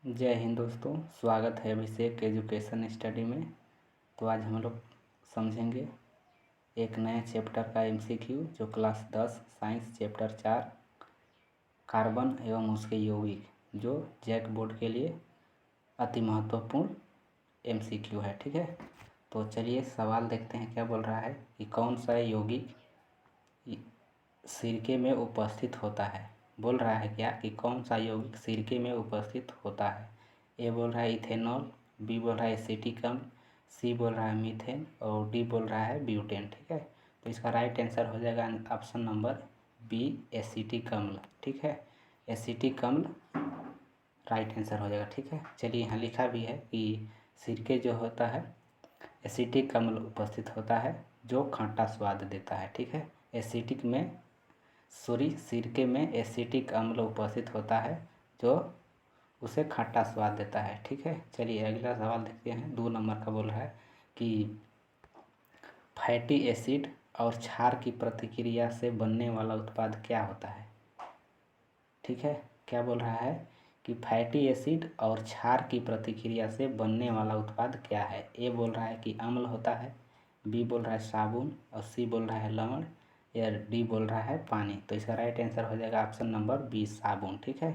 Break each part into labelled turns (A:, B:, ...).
A: जय हिंद दोस्तों, स्वागत है अभिषेक एजुकेशन स्टडी में। तो आज हम लोग समझेंगे एक नया चैप्टर का एमसीक्यू जो क्लास 10 साइंस चैप्टर 4 कार्बन एवं उसके यौगिक जो जैक बोर्ड के लिए अति महत्वपूर्ण एमसीक्यू है। ठीक है, तो चलिए सवाल देखते हैं क्या बोल रहा है कि कौन सा यौगिक सिरके में उपस्थित होता है। बोल रहा है क्या कि कौन सा यौगिक सिरके में उपस्थित होता है। ए बोल रहा है इथेनॉल, बी बोल रहा है एसिटिक अम्ल, सी बोल रहा है मीथेन और डी बोल रहा है ब्यूटेन। ठीक है, तो इसका राइट आंसर हो जाएगा ऑप्शन नंबर बी एसिटिक अम्ल। ठीक है, एसिटिक अम्ल राइट आंसर हो जाएगा। ठीक है, चलिए यहाँ लिखा भी है कि सिरके जो होता है एसिटिक अम्ल उपस्थित होता है जो खट्टा स्वाद देता है। ठीक है, सिरके में एसिटिक अम्ल उपस्थित होता है जो उसे खट्टा स्वाद देता है। ठीक है, चलिए अगला सवाल देखते हैं। 2 नंबर का बोल रहा है कि फैटी एसिड और क्षार की प्रतिक्रिया से बनने वाला उत्पाद क्या होता है। ठीक है, क्या बोल रहा है कि फैटी एसिड और क्षार की प्रतिक्रिया से बनने वाला उत्पाद क्या है। ए बोल रहा है कि अम्ल होता है, बी बोल रहा है साबुन और सी बोल रहा है लवण या डी बोल रहा है पानी। तो इसका राइट आंसर हो जाएगा ऑप्शन नंबर बी साबुन। ठीक है,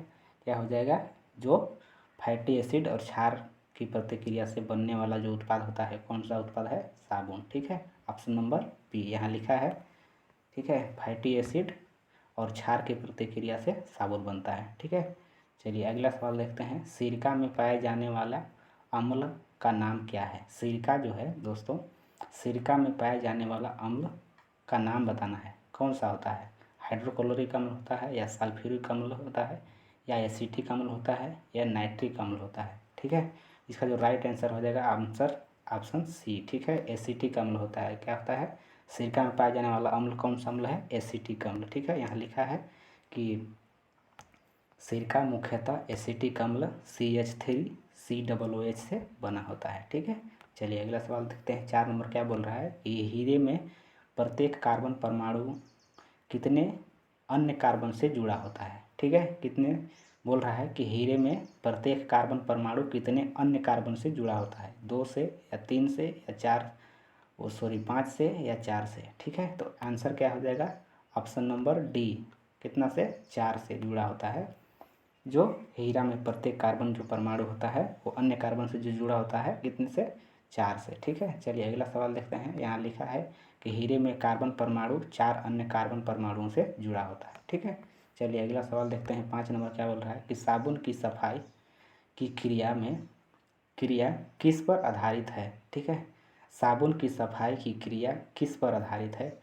A: क्या हो जाएगा, जो फैटी एसिड और क्षार की प्रतिक्रिया से बनने वाला जो उत्पाद होता है कौन सा उत्पाद है, साबुन। ठीक है, ऑप्शन नंबर बी यहाँ लिखा है। ठीक है, फैटी एसिड और क्षार की प्रतिक्रिया से साबुन बनता है। ठीक है, चलिए अगला सवाल देखते हैं। सिरका में पाए जाने वाला अम्ल का नाम क्या है। सिरका जो है दोस्तों, सिरका में पाए जाने वाला अम्ल का नाम बताना है, कौन सा होता है। हाइड्रोक्लोरिक अम्ल होता है या सल्फ्यूरिक अम्ल होता है या एसिटिक अम्ल होता है या नाइट्रिक अम्ल होता है। ठीक है, इसका जो राइट आंसर हो जाएगा आंसर ऑप्शन सी। ठीक है, एसिटिक अम्ल होता है। क्या होता है, सिरका में पाया जाने वाला अम्ल कौन सा अम्ल है, एसिटिक अम्ल। ठीक है, यहाँ लिखा है कि सिरका मुख्यतः एसिटिक अम्ल CH3COOH से बना होता है। ठीक है, चलिए अगला सवाल देखते हैं। 4 नंबर क्या बोल रहा है कि हीरे में प्रत्येक कार्बन परमाणु कितने अन्य कार्बन से जुड़ा होता है। ठीक है, कितने बोल रहा है कि हीरे में प्रत्येक कार्बन परमाणु कितने अन्य कार्बन से जुड़ा होता है, 2 से या 3 से या 5 से या 4 से। ठीक है, तो आंसर क्या हो जाएगा, ऑप्शन नंबर डी कितना से, 4 से जुड़ा होता है। जो हीरा में प्रत्येक कार्बन जो परमाणु होता है वो अन्य कार्बन से जो जुड़ा होता है कितने से, 4 से। ठीक है, चलिए अगला सवाल देखते हैं। यहाँ लिखा है कि हीरे में कार्बन परमाणु 4 अन्य कार्बन परमाणुओं से जुड़ा होता है। ठीक है, चलिए अगला सवाल देखते हैं। 5 नंबर क्या बोल रहा है कि साबुन की सफाई की क्रिया किस पर आधारित है। ठीक है, साबुन की सफाई की क्रिया किस पर आधारित है,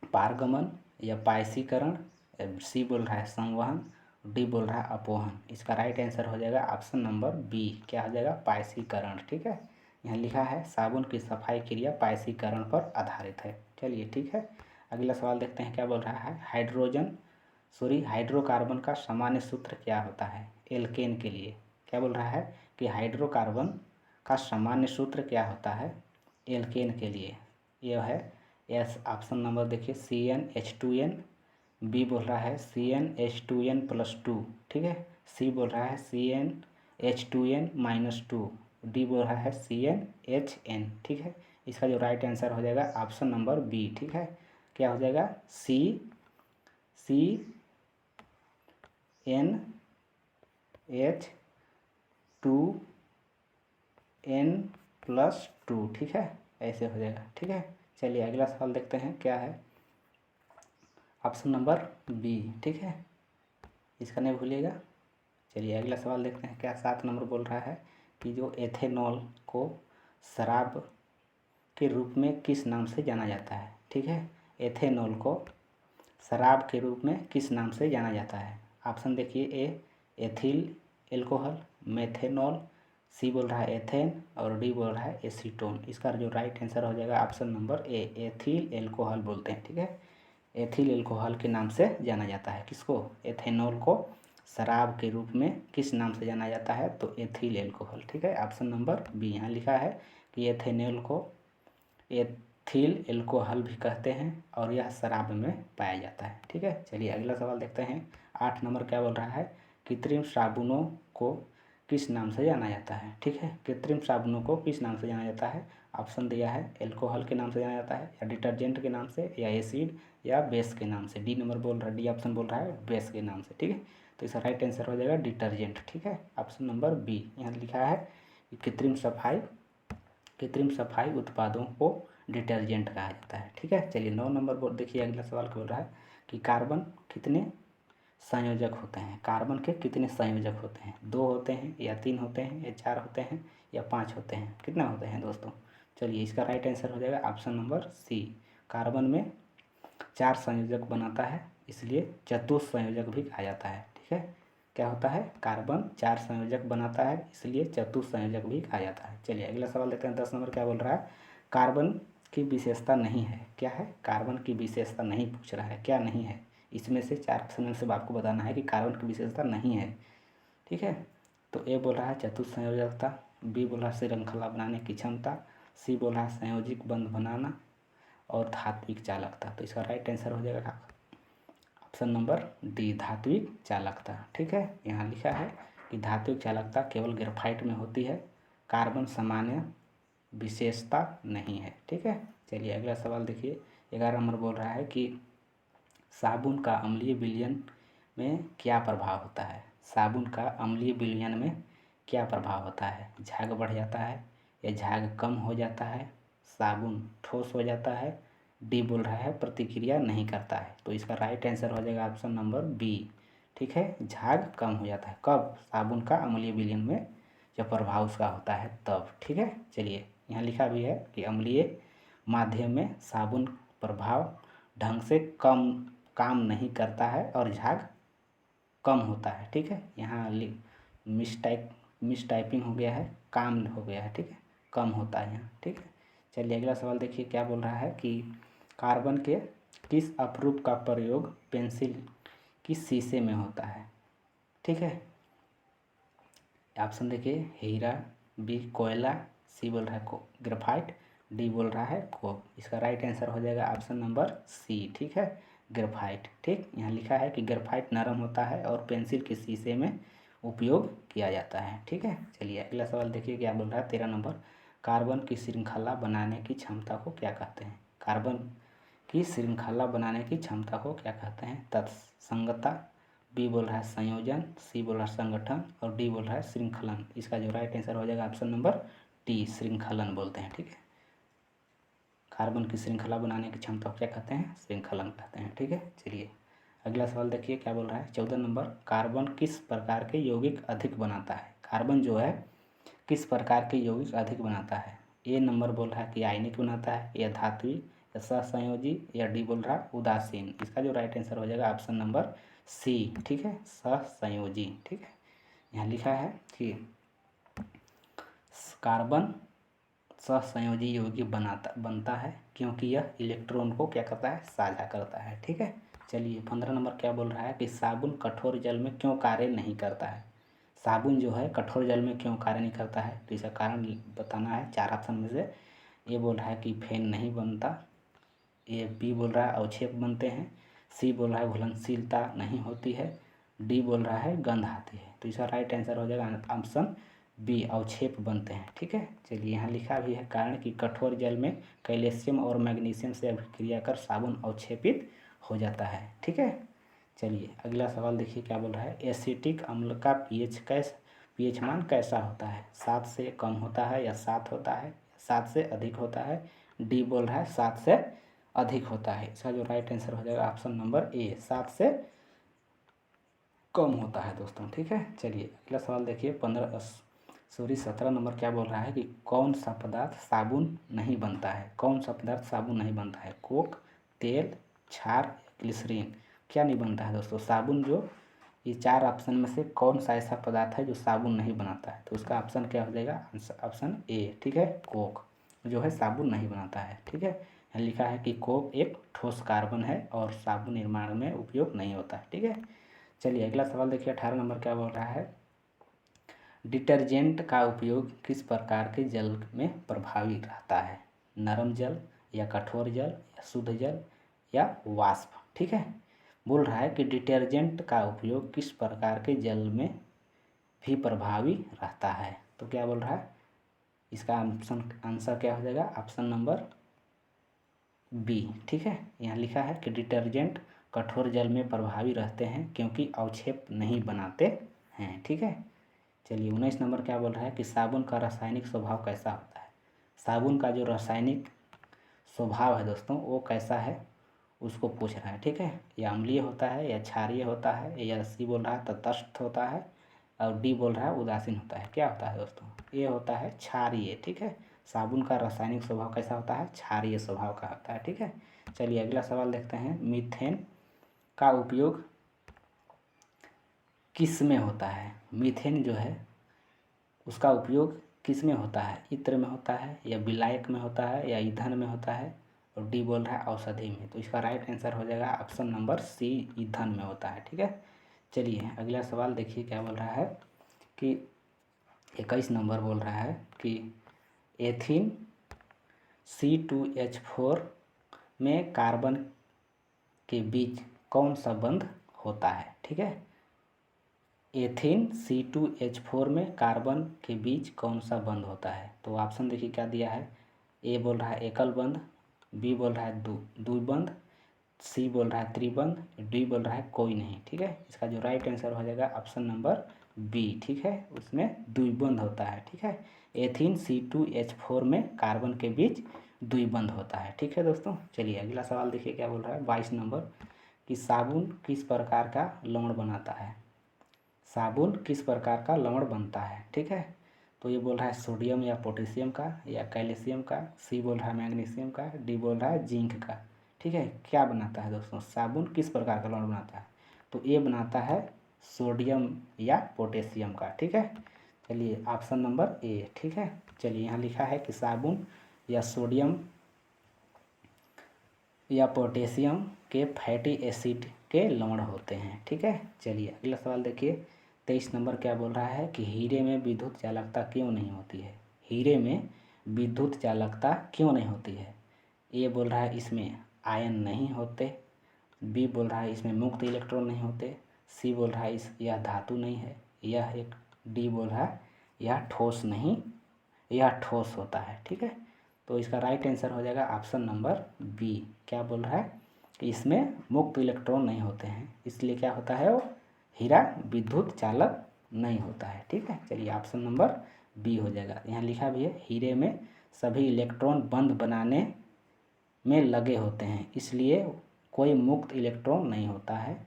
A: पारगमन या पायसीकरण, सी बोल रहा है संवहन, डी बोल रहा है अपोहन। इसका राइट आंसर हो जाएगा ऑप्शन नंबर बी, क्या हो जाएगा, पायसीकरण। ठीक है, यहाँ लिखा है साबुन की सफाई क्रिया पायसीकरण पर आधारित है। चलिए ठीक है, अगला सवाल देखते हैं क्या बोल रहा है। हाइड्रोकार्बन का सामान्य सूत्र क्या होता है एल्केन के लिए। क्या बोल रहा है कि हाइड्रोकार्बन का सामान्य सूत्र क्या होता है एल्केन के लिए। यह है एस ऑप्शन नंबर देखिए CnH2n, बी बोल रहा है CnH2n+2। ठीक है, सी बोल रहा है CnH2n-2, डी बोल रहा है CnHn। ठीक है, इसका जो राइट आंसर हो जाएगा ऑप्शन नंबर बी। ठीक है, क्या हो जाएगा, CnH2n+2। ठीक है, ऐसे हो जाएगा। ठीक है, चलिए अगला सवाल देखते हैं क्या है, ऑप्शन नंबर बी। ठीक है, इसका नहीं भूलिएगा। चलिए अगला सवाल देखते हैं क्या। 7 नंबर बोल रहा है कि जो एथेनॉल को शराब के रूप में किस नाम से जाना जाता है। ठीक है, एथेनॉल को शराब के रूप में किस नाम से जाना जाता है। ऑप्शन देखिए, ए एथिल एल्कोहल, मेथेनॉल, सी बोल रहा है एथेन और डी बोल रहा है एसीटोन। इसका जो राइट आंसर हो जाएगा option number A ethyl alcohol बोलते हैं। ठीक है, एथिल एल्कोहल के नाम से जाना जाता है किसको, एथेनॉल को शराब के रूप में किस नाम से जाना जाता है, तो एथिल एल्कोहल। ठीक है, ऑप्शन नंबर बी यहाँ लिखा है कि एथेनॉल को एथिल एल्कोहल भी कहते हैं और यह शराब में पाया जाता है। ठीक है, चलिए अगला सवाल देखते हैं। 8 नंबर क्या बोल रहा है कृत्रिम साबुनों को किस नाम से जाना जाता है? ठीक है, कृत्रिम साबुनों को किस नाम से जाना जाता है? ऑप्शन दिया है, एल्कोहल के नाम से जाना जाता है, या डिटर्जेंट के नाम से, या एसिड, या बेस के नाम से। डी नंबर बोल रहा है, डी ऑप्शन बोल रहा है बेस के नाम से। ठीक है, तो इसका राइट आंसर हो जाएगा डिटर्जेंट। ठीक है, ऑप्शन नंबर बी। यहाँ लिखा है कि कृत्रिम सफाई उत्पादों को डिटर्जेंट कहा जाता है। ठीक है, चलिए 9 नंबर बोल देखिए, अगला सवाल बोल रहा है कि कार्बन कितने संयोजक होते हैं? कार्बन के कितने संयोजक होते हैं? 2 होते हैं, या 3 होते हैं, या 4 होते हैं, या 5 होते हैं? कितना होते हैं दोस्तों? चलिए इसका राइट आंसर हो जाएगा ऑप्शन नंबर सी। कार्बन में 4 संयोजक बनाता है, इसलिए चतुस्संयोजक भी कहा जाता है। ठीक है, क्या होता है? कार्बन 4 संयोजक बनाता है, इसलिए चतुस्संयोजक भी कहा जाता है। चलिए अगला सवाल देखते हैं। 10 नंबर क्या बोल रहा है? कार्बन की विशेषता नहीं है। क्या है? कार्बन की विशेषता नहीं पूछ रहा है, क्या नहीं है? इसमें से 4 ऑप्शन में से आपको बताना है कि कार्बन की विशेषता नहीं है। ठीक है, तो ए बोल रहा है चतुस्संयोजकता, बी बोल रहा है श्रृंखला बनाने की क्षमता, सी बोल रहा है संयोजिक बंध बनाना, और धात्विक चालकता। तो इसका राइट आंसर हो जाएगा ऑप्शन नंबर डी, धात्विक चालकता। ठीक है, यहाँ लिखा है कि धात्विक चालकता केवल ग्रेफाइट में होती है, कार्बन सामान्य विशेषता नहीं है। ठीक है, चलिए अगला सवाल देखिए। 11 नंबर बोल रहा है कि साबुन का अम्लीय विलयन में क्या प्रभाव होता है? साबुन का अम्लीय विलयन में क्या प्रभाव होता है? झाग बढ़ जाता है, या झाग कम हो जाता है, साबुन ठोस हो जाता है, डी बोल रहा है प्रतिक्रिया नहीं करता है। तो इसका राइट आंसर हो जाएगा ऑप्शन नंबर बी। ठीक है, झाग कम हो जाता है कब? साबुन का अम्लीय विलयन में जब प्रभाव उसका होता है तब। ठीक है, चलिए यहाँ लिखा भी है कि अम्लीय माध्यम में साबुन प्रभाव ढंग से काम नहीं करता है और झाग कम होता है। ठीक है, यहाँ मिस टाइपिंग हो गया है, काम हो गया है। ठीक है, कम होता है यहाँ। ठीक है, चलिए अगला सवाल देखिए क्या बोल रहा है कि कार्बन के किस अपरूप का प्रयोग पेंसिल की शीशे में होता है? ठीक है, ऑप्शन देखिए, हीरा, बी कोयला, सी बोल रहा है ग्रेफाइट, डी बोल रहा है कोक। इसका राइट आंसर हो जाएगा ऑप्शन नंबर सी। ठीक है, ग्रेफाइट। ठीक, यहाँ लिखा है कि ग्रेफाइट नरम होता है और पेंसिल के शीशे में उपयोग किया जाता है। ठीक है, चलिए अगला सवाल देखिए क्या बोल रहा है। 13 नंबर, कार्बन की श्रृंखला बनाने की क्षमता को क्या कहते हैं? कार्बन की श्रृंखला बनाने की क्षमता को क्या कहते हैं? तत्संगता, बी बोल रहा है संयोजन, सी बोल रहा है संगठन, और डी बोल रहा है श्रृंखलन। इसका जो राइट आंसर हो जाएगा ऑप्शन नंबर डी, श्रृंखलन बोलते हैं। ठीक है, कार्बन की श्रृंखला बनाने की क्षमता को क्या कहते हैं? श्रृंखलन कहते हैं। ठीक है, चलिए अगला सवाल देखिए क्या बोल रहा है। 14 नंबर, कार्बन किस प्रकार के यौगिक अधिक बनाता है? कार्बन जो है किस प्रकार के यौगिक अधिक बनाता है? ए नंबर बोल रहा है कि आयनिक बनाता है, या धात्विक, या सहसंयोजी, या डी बोल रहा है उदासीन। इसका जो राइट आंसर हो जाएगा ऑप्शन नंबर सी। ठीक है, सहसंयोजी। ठीक है, यहाँ लिखा है कि कार्बन सहसंयोजी यौगिक बनता है क्योंकि यह इलेक्ट्रॉन को क्या करता है? साझा करता है। ठीक है, चलिए 15 नंबर क्या बोल रहा है कि साबुन कठोर जल में क्यों कार्य नहीं करता है? साबुन जो है कठोर जल में क्यों कार्य नहीं करता है? तो इसका कारण बताना है। 4 ऑप्शन में से ए बोल रहा है कि फेन नहीं बनता, ए बी बोल रहा है अवक्षेप बनते हैं, सी बोल रहा है घुलनशीलता नहीं होती है, डी बोल रहा है गंध आती है। तो इसका राइट आंसर हो जाएगा ऑप्शन बी, अवक्षेप बनते हैं। ठीक है, चलिए यहाँ लिखा भी है कारण कि कठोर जल में कैल्शियम और मैग्नीशियम से अभिक्रिया कर साबुन अवक्षेपित हो जाता है। ठीक है, चलिए अगला सवाल देखिए क्या बोल रहा है। एसिटिक अम्ल का पीएच मान कैसा होता है? 7 से कम होता है, या 7 होता है, 7 से अधिक होता है? डी बोल रहा है 7 से अधिक होता है। इसका जो राइट आंसर हो जाएगा ऑप्शन नंबर ए, 7 से कम होता है दोस्तों। ठीक है, चलिए अगला सवाल देखिए 17 नंबर क्या बोल रहा है कि कौन सा पदार्थ साबुन नहीं बनता है? कौन सा पदार्थ साबुन नहीं बनता है? कोक, तेल, क्षार, ग्लिसरीन। क्या नहीं बनता है दोस्तों? साबुन जो ये 4 ऑप्शन में से कौन सा ऐसा पदार्थ है जो साबुन नहीं बनाता है? तो उसका ऑप्शन क्या हो जाएगा? Option A. ठीक है, कोक जो है साबुन नहीं बनाता है। ठीक है, यहाँ लिखा है कि कोक एक ठोस कार्बन है और साबुन निर्माण में उपयोग नहीं होता है। ठीक है, चलिए अगला सवाल देखिए 18 नंबर क्या बोल रहा है। डिटर्जेंट का उपयोग किस प्रकार के जल में प्रभावी रहता है? नरम जल, या कठोर जल, या शुद्ध जल, या वाष्प? ठीक है, बोल रहा है कि डिटर्जेंट का उपयोग किस प्रकार के जल में भी प्रभावी रहता है। तो क्या बोल रहा है, इसका आंसर क्या हो जाएगा, ऑप्शन नंबर बी। ठीक है, यहाँ लिखा है कि डिटर्जेंट कठोर जल में प्रभावी रहते हैं क्योंकि अवक्षेप नहीं बनाते हैं। ठीक है, चलिए 19 नंबर क्या बोल रहा है कि साबुन का रासायनिक स्वभाव कैसा होता है। साबुन का जो रासायनिक स्वभाव है दोस्तों वो कैसा है उसको पूछ रहा है। ठीक है, या अम्लीय होता है या क्षारीय होता है, या सी बोल रहा है तटस्थ होता है, और डी बोल रहा है उदासीन होता है। क्या होता है दोस्तों, ये होता है क्षारीय। ठीक है, साबुन का रासायनिक स्वभाव कैसा होता है, क्षारीय स्वभाव का होता है। ठीक है, चलिए अगला सवाल देखते हैं। मीथेन का उपयोग किस में होता है। मीथेन जो है उसका उपयोग किस में होता है, इत्र में होता है या विलायक में होता है या ईंधन में होता है, और डी बोल रहा है औषधि में। तो इसका राइट आंसर हो जाएगा ऑप्शन नंबर सी, ईंधन में होता है। ठीक है, चलिए अगला सवाल देखिए क्या बोल रहा है कि 21 नंबर बोल रहा है कि एथीन C2H4 में कार्बन के बीच कौन सा बंध होता है। ठीक है, एथीन C2H4 में कार्बन के बीच कौन सा बंध होता है। तो ऑप्शन देखिए क्या दिया है, ए बोल रहा है एकल बंध, बी बोल रहा है द्विबंध, सी बोल रहा है त्रिबंध, डी बोल रहा है कोई नहीं। ठीक है, इसका जो राइट आंसर हो जाएगा ऑप्शन नंबर बी। ठीक है, उसमें द्विबंध होता है। ठीक है, एथीन C2H4 में कार्बन के बीच द्विबंध होता है। ठीक है दोस्तों, चलिए अगला सवाल देखिए क्या बोल रहा है 22 नंबर कि साबुन किस प्रकार का लवण बनाता है। साबुन किस प्रकार का लवण बनता है। ठीक है, तो ये बोल रहा है सोडियम या पोटेशियम का या कैल्शियम का, सी बोल रहा है मैग्नीशियम का, डी बोल रहा है जिंक का। ठीक है, क्या बनाता है दोस्तों, साबुन किस प्रकार का लवण बनाता है। तो ये बनाता है सोडियम या पोटेशियम का। ठीक है, चलिए ऑप्शन नंबर ए। ठीक है, चलिए यहाँ लिखा है कि साबुन या सोडियम या पोटेशियम के फैटी एसिड के लवण होते हैं। ठीक है, चलिए अगला सवाल देखिए 23 नंबर क्या बोल रहा है कि हीरे में विद्युत चालकता क्यों नहीं होती है। हीरे में विद्युत चालकता क्यों नहीं होती है। ए बोल रहा है इसमें आयन नहीं होते, बी बोल रहा है इसमें मुक्त इलेक्ट्रॉन नहीं होते, सी बोल रहा है यह धातु नहीं है, यह एक, डी बोल रहा है यह ठोस नहीं, यह ठोस होता है। ठीक है, तो इसका राइट आंसर हो जाएगा ऑप्शन नंबर बी। क्या बोल रहा है कि इसमें मुक्त इलेक्ट्रॉन नहीं होते हैं, इसलिए क्या होता है वो हीरा विद्युत चालक नहीं होता है। ठीक है, चलिए ऑप्शन नंबर बी हो जाएगा। यहाँ लिखा भी है हीरे में सभी इलेक्ट्रॉन बंध बनाने में लगे होते हैं, इसलिए कोई मुक्त इलेक्ट्रॉन नहीं होता है,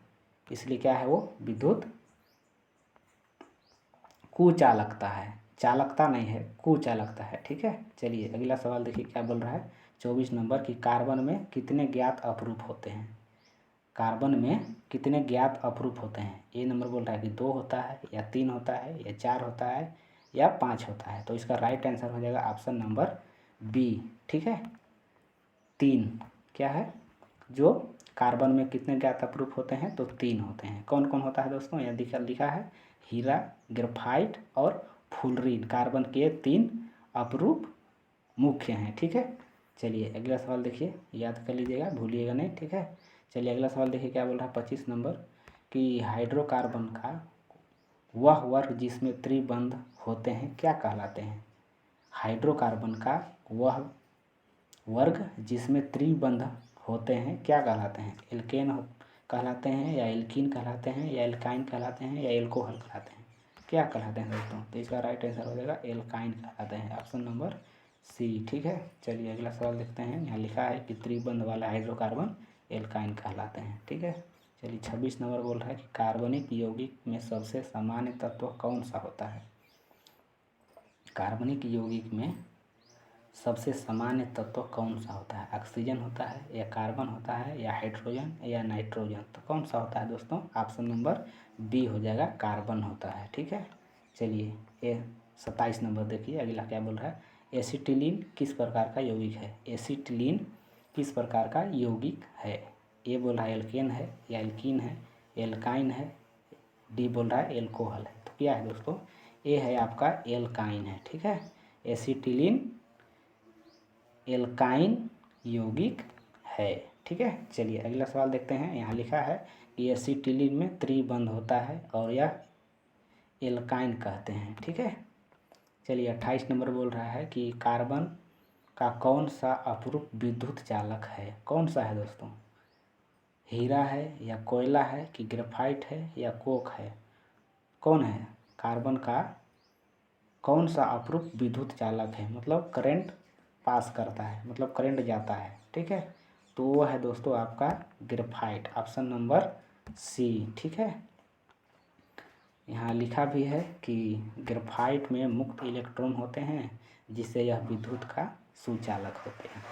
A: इसलिए क्या है वो विद्युत कुचालकता है, चालकता नहीं है, कुचालकता है। ठीक है, चलिए अगला सवाल देखिए क्या बोल रहा है 24 नंबर कि कार्बन में कितने ज्ञात अपरूप होते हैं। कार्बन में कितने ज्ञात अपरूप होते हैं। ए नंबर बोल रहा है कि 2 होता है या 3 होता है या 4 होता है या 5 होता है। तो इसका राइट आंसर हो जाएगा ऑप्शन नंबर बी। ठीक है, 3 क्या है, जो कार्बन में कितने ज्ञात अपरूप होते हैं, तो 3 होते हैं। कौन कौन होता है दोस्तों, यहाँ लिखा है हीरा, ग्रेफाइट और फुलरीन, कार्बन के 3 अपरूप मुख्य हैं। ठीक है, चलिए अगला सवाल देखिए, याद कर लीजिएगा, भूलिएगा नहीं। ठीक है, चलिए अगला सवाल देखिए क्या बोल रहा है 25 नंबर कि हाइड्रोकार्बन का वह वर्ग जिसमें त्रिबंध होते हैं क्या कहलाते हैं। हाइड्रोकार्बन का वह वर्ग जिसमें त्रिबंध होते हैं क्या कहलाते हैं। एल्केन कहलाते हैं या एल्कीन कहलाते हैं या एल्काइन कहलाते हैं या एल्कोहल कहलाते हैं, क्या कहलाते हैं दोस्तों। तो इसका राइट आंसर हो जाएगा एल्काइन कहलाते हैं, ऑप्शन नंबर सी। ठीक है, चलिए अगला सवाल देखते हैं। यहाँ लिखा है कि त्रिबंध वाला हाइड्रोकार्बन एल्काइन कहलाते हैं। ठीक है, चलिए 26 नंबर बोल रहा है कि कार्बनिक यौगिक में सबसे सामान्य तत्व कौन सा होता है। कार्बनिक यौगिक में सबसे सामान्य तत्व कौन सा होता है। ऑक्सीजन होता है या कार्बन होता है या हाइड्रोजन या नाइट्रोजन, तो कौन सा होता है दोस्तों, ऑप्शन नंबर बी हो जाएगा, कार्बन होता है। ठीक है, चलिए ये 27 नंबर देखिए अगला क्या बोल रहा है। एसिटिलीन किस प्रकार का यौगिक है। एसिटिलीन किस प्रकार का यौगिक है। ए बोल रहा है एल्केन है या एल्कीन है, एल्काइन है, डी बोल रहा है एल्कोहल है। तो क्या है दोस्तों, ए है आपका एल्काइन है। ठीक है, एसिटिलीन एल्काइन यौगिक है। ठीक है, चलिए अगला सवाल देखते हैं। यहाँ लिखा है कि एसिटिलीन में त्रिबंध होता है और यह एल्काइन कहते हैं। ठीक है, चलिए 28 नंबर बोल रहा है कि कार्बन का कौन सा अपरूप विद्युत चालक है। कौन सा है दोस्तों? हीरा है या कोयला है कि ग्रेफाइट है या कोक है? कौन है? कार्बन का कौन सा अपरूप विद्युत चालक है, मतलब करंट पास करता है, मतलब करंट जाता है। ठीक है, तो वो है दोस्तों आपका ग्रेफाइट, ऑप्शन नंबर सी। ठीक है, यहाँ लिखा भी है कि ग्रेफाइट में मुक्त इलेक्ट्रॉन होते हैं जिससे यह विद्युत का सुचालक होते हैं।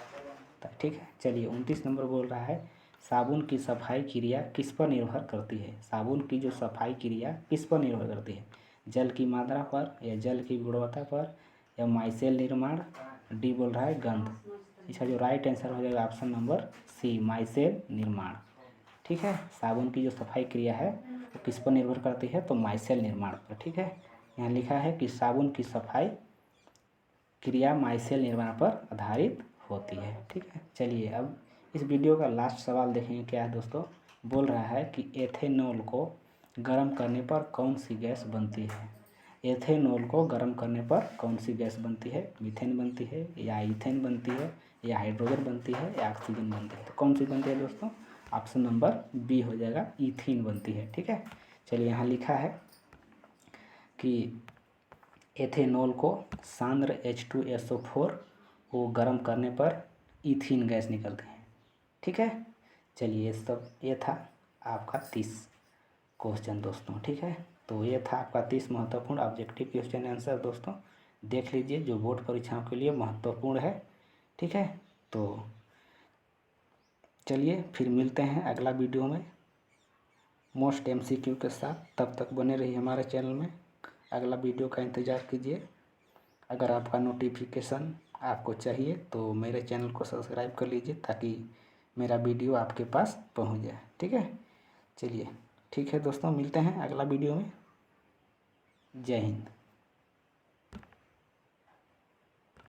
A: ठीक है, चलिए 29 नंबर बोल रहा है साबुन की सफाई क्रिया किस पर निर्भर करती है। साबुन की जो सफाई क्रिया किस पर निर्भर करती है? जल की मात्रा पर या जल की गुणवत्ता पर या माइसेल निर्माण? डी बोल रहा है गंध। इसका जो राइट आंसर हो जाएगा ऑप्शन नंबर सी, माइसेल निर्माण। ठीक है, साबुन की जो सफाई क्रिया है वो किस पर निर्भर करती है? तो माइसेल निर्माण पर। ठीक है, यहाँ लिखा है कि साबुन की सफाई क्रिया माइसेल निर्माण पर आधारित होती है। ठीक है, चलिए अब इस वीडियो का लास्ट सवाल देखेंगे। क्या है दोस्तों? बोल रहा है कि एथेनॉल को गर्म करने पर कौन सी गैस बनती है। एथेनॉल को गर्म करने पर कौन सी गैस बनती है? मीथेन बनती है या ईथेन बनती है या हाइड्रोजन बनती है या ऑक्सीजन बनती है? तो कौन सी बनती है दोस्तों? ऑप्शन नंबर बी हो जाएगा, ईथीन बनती है। ठीक है, चलिए यहाँ लिखा है कि एथेनॉल को सांद्र H2SO4 को गर्म करने पर ईथीन गैस निकलती है। ठीक है, चलिए ये था आपका 30 क्वेश्चन दोस्तों। ठीक है, तो ये था आपका 30 महत्वपूर्ण ऑब्जेक्टिव क्वेश्चन आंसर दोस्तों। देख लीजिए जो बोर्ड परीक्षाओं के लिए महत्वपूर्ण है। ठीक है, तो चलिए फिर मिलते हैं अगला वीडियो में मोस्ट MCQ के साथ। तब तक बने रहिए हमारे चैनल में, अगला वीडियो का इंतज़ार कीजिए। अगर आपका नोटिफिकेशन आपको चाहिए तो मेरे चैनल को सब्सक्राइब कर लीजिए ताकि मेरा वीडियो आपके पास पहुंच जाए। ठीक है, चलिए ठीक है दोस्तों, मिलते हैं अगला वीडियो में। जय हिंद।